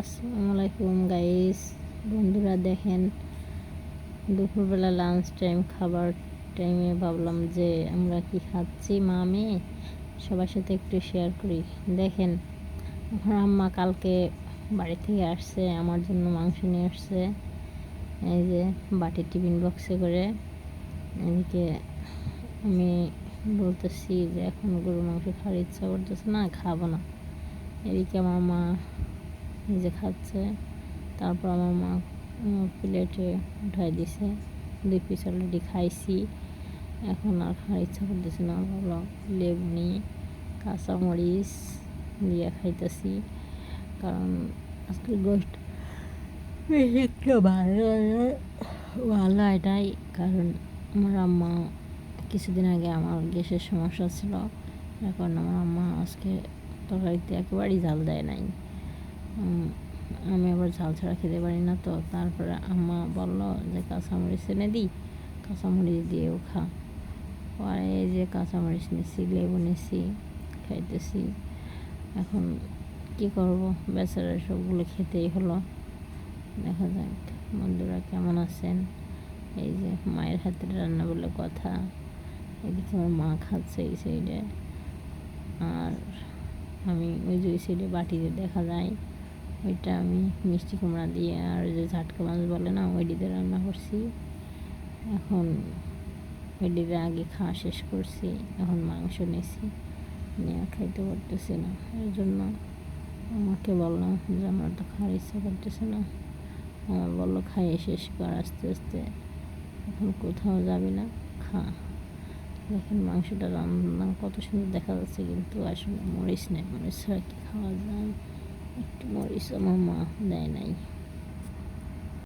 আসসালামু আলাইকুম গাইস, বন্ধুরা দেখেন দুপুরবেলা লাঞ্চ টাইম, খাবার টাইমে ভাবলাম যে আমরা কি খাচ্ছি মা মেয়ে সবার সাথে একটু শেয়ার করি। দেখেন আমার আম্মা কালকে বাড়ি থেকে আসছে, আমার জন্য মাংস নিয়ে আসছে। এই যে বাটি টিফিন বক্সে করে। এদিকে আমি বলতেছি যে এখন গরুর মাংস খাওয়ার ইচ্ছা করতেছে না, খাবো না। এদিকে আমার মা নিজে খাচ্ছে, তারপর আমার মা প্লেটে উঠাই দিছে। 2 পিস অলরেডি খাইছি, এখন আর খাওয়ার ইচ্ছা করতেছে না। ভাবলাম লেবু নিয়ে কাঁচামরিচ দিয়ে খাইতেছি, কারণ আজকে গোষ্ঠ একটু ভালো এটাই। কারণ আমার আম্মা কিছুদিন আগে আমার গ্যাসের সমস্যা ছিল, এখন আমার আম্মা আজকে তরকারিতে একেবারেই ঝাল দেয় নাই। আমি আবার ঝাল ছাড়া খেতে পারি না, তো তারপরে আম্মা বলল যে কাঁচামরিচ এনে দিই, কাঁচামরিচ দিয়েও খা। আর এই যে কাঁচামরিচ নিচ্ছি, লেবু নিচ্ছি, খাইতেছি। এখন কি করব, বেচারা সবগুলো খেতেই হলো। দেখা যাক বন্ধুরা কেমন আছেন। এই যে মায়ের হাতের রান্না বলে কথা। এদিকে আমার মা খাচ্ছে এই সাইডে, আর আমি ওই যে ওই সাইডে বাটিতে দেখা যায় ওইটা আমি মিষ্টি কুমড়া দিয়ে আর যে ঝাটকা মাছ বলে না, ওইটিতে রান্না করছি। এখন ওইটিতে আগে খাওয়া শেষ করছি, এখন মাংস নিয়েছি, নিয়ে খাইতে পারতেছি না। এর জন্য আমাকে বললাম যে আমার তো খাওয়ার ইচ্ছা করতেছে না। আমার বললো খাইয়ে শেষ কর আস্তে আস্তে, এখন কোথাও যাবি না, খা। দেখেন মাংসটা রান্না কত সুন্দর দেখা যাচ্ছে, কিন্তু আসলে মরিচ নেই, মরিচ ছাড়া কি খাওয়া যায়? একটু মরিচ আমার মা দেয় নাই।